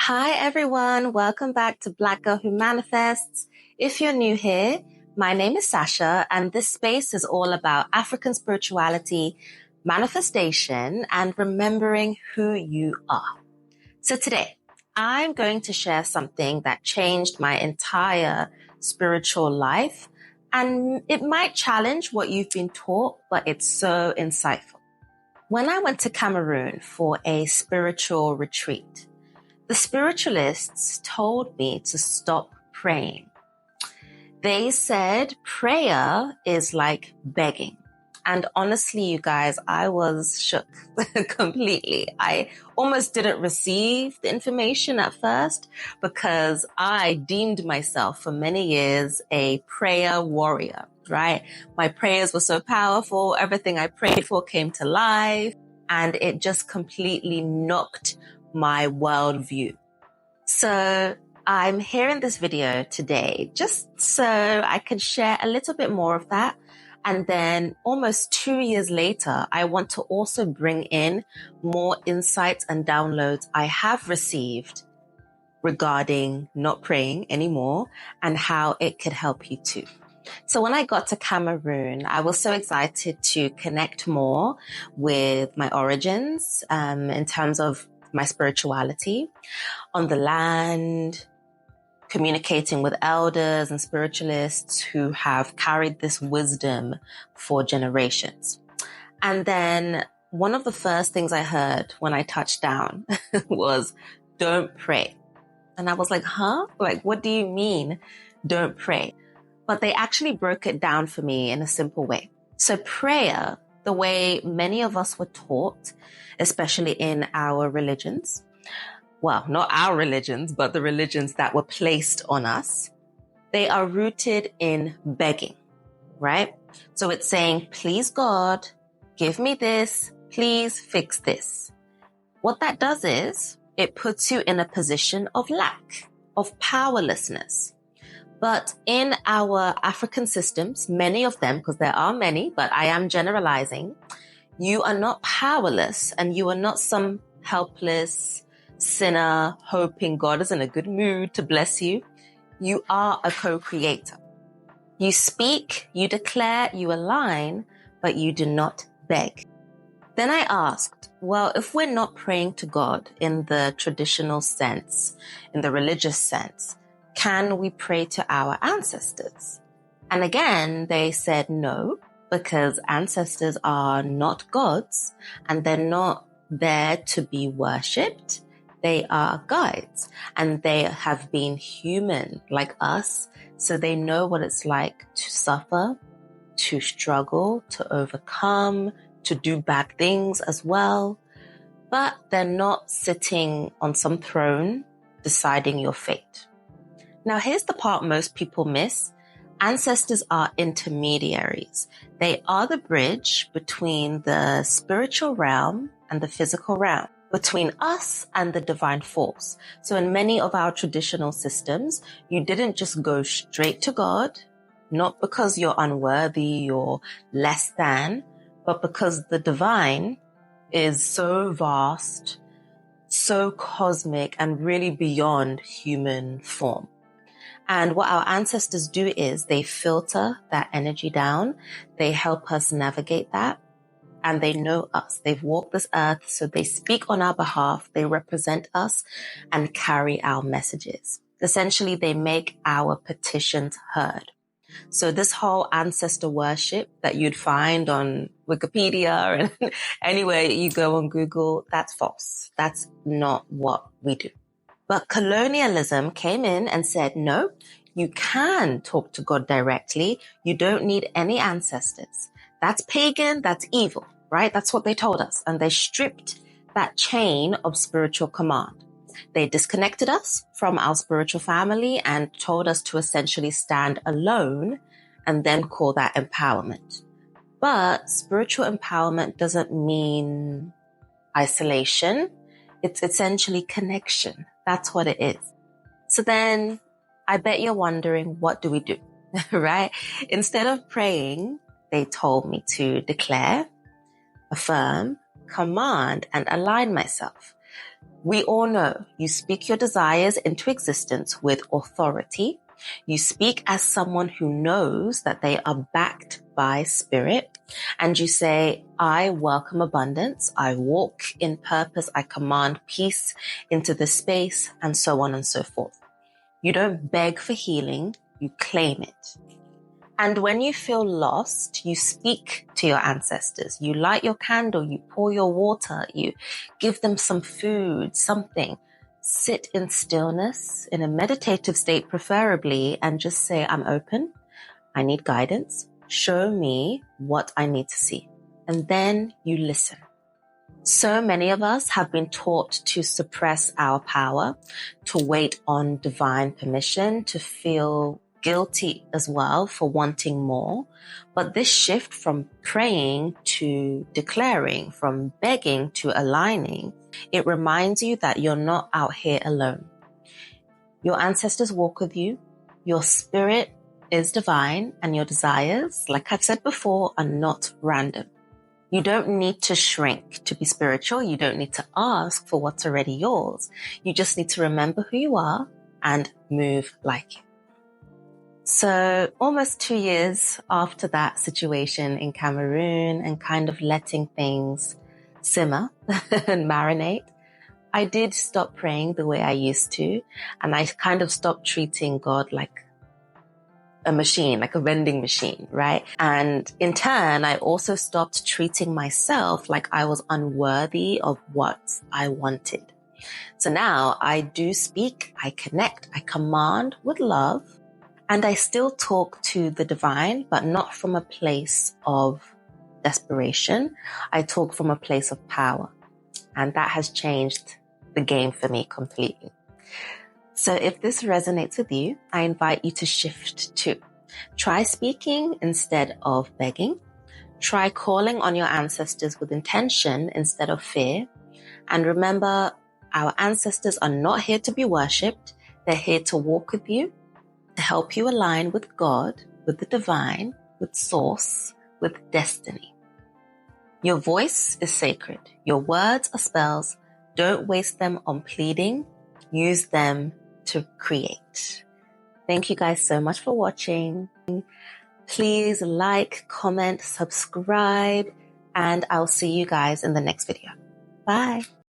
Hi everyone, welcome back to Black Girl Who Manifests. If you're new here, my name is Sasha and this space is all about African spirituality, manifestation, and remembering who you are. So today, I'm going to share something that changed my entire spiritual life, and it might challenge what you've been taught, but it's so insightful. When I went to Cameroon for a spiritual retreat, the spiritualists told me to stop praying. They said prayer is like begging. And honestly, you guys, I was shook completely. I almost didn't receive the information at first because I deemed myself for many years a prayer warrior, right? My prayers were so powerful. Everything I prayed for came to life, and it just completely knocked my worldview. So I'm here in this video today just so I can share a little bit more of that. And then almost 2 years later, I want to also bring in more insights and downloads I have received regarding not praying anymore and how it could help you too. So when I got to Cameroon, I was so excited to connect more with my origins in terms of my spirituality on the land, communicating with elders and spiritualists who have carried this wisdom for generations. And then one of the first things I heard when I touched down was, don't pray. And I was like, huh? Like, what do you mean, don't pray? But they actually broke it down for me in a simple way. So prayer, the way many of us were taught, especially in our religions, well, not our religions, but the religions that were placed on us, they are rooted in begging, right? So it's saying, please God, give me this, please fix this. What that does is it puts you in a position of lack, of powerlessness. But in our African systems, many of them, because there are many, but I am generalizing, you are not powerless and you are not some helpless sinner hoping God is in a good mood to bless you. You are a co-creator. You speak, you declare, you align, but you do not beg. Then I asked, well, if we're not praying to God in the traditional sense, in the religious sense, can we pray to our ancestors? And again, they said no, because ancestors are not gods and they're not there to be worshipped. They are guides and they have been human like us. So they know what it's like to suffer, to struggle, to overcome, to do bad things as well. But they're not sitting on some throne deciding your fate. Now, here's the part most people miss. Ancestors are intermediaries. They are the bridge between the spiritual realm and the physical realm, between us and the divine force. So in many of our traditional systems, you didn't just go straight to God, not because you're unworthy or less than, but because the divine is so vast, so cosmic, and really beyond human form. And what our ancestors do is they filter that energy down. They help us navigate that. And they know us. They've walked this earth, so they speak on our behalf. They represent us and carry our messages. Essentially, they make our petitions heard. So this whole ancestor worship that you'd find on Wikipedia and anywhere you go on Google, that's false. That's not what we do. But colonialism came in and said, no, you can talk to God directly. You don't need any ancestors. That's pagan. That's evil, right? That's what they told us. And they stripped that chain of spiritual command. They disconnected us from our spiritual family and told us to essentially stand alone and then call that empowerment. But spiritual empowerment doesn't mean isolation. It's essentially connection. That's what it is. So then I bet you're wondering, what do we do, right? Instead of praying, they told me to declare, affirm, command, and align myself. We all know you speak your desires into existence with authority. You speak as someone who knows that they are backed by spirit. And you say, I welcome abundance. I walk in purpose. I command peace into the space, and so on and so forth. You don't beg for healing. You claim it. And when you feel lost, you speak to your ancestors. You light your candle, you pour your water, you give them some food, something. Sit in stillness, in a meditative state preferably, and just say, I'm open. I need guidance. Show me what I need to see. And then you listen. So many of us have been taught to suppress our power, to wait on divine permission, to feel guilty as well for wanting more. But this shift from praying to declaring, from begging to aligning, it reminds you that you're not out here alone. Your ancestors walk with you. Your spirit is divine, and your desires, like I've said before, are not random. You don't need to shrink to be spiritual. You don't need to ask for what's already yours. You just need to remember who you are and move like it. So almost 2 years after that situation in Cameroon and kind of letting things simmer and marinate, I did stop praying the way I used to. And I kind of stopped treating God like a machine, like a vending machine, right? And in turn, I also stopped treating myself like I was unworthy of what I wanted. So now I do speak, I connect, I command with love, and I still talk to the divine, but not from a place of desperation. I talk from a place of power. And that has changed the game for me completely. So if this resonates with you, I invite you to shift too. Try speaking instead of begging. Try calling on your ancestors with intention instead of fear. And remember, our ancestors are not here to be worshipped. They're here to walk with you, to help you align with God, with the divine, with source, with destiny. Your voice is sacred. Your words are spells. Don't waste them on pleading. Use them to create. Thank you guys so much for watching. Please like, comment, subscribe, and I'll see you guys in the next video. Bye.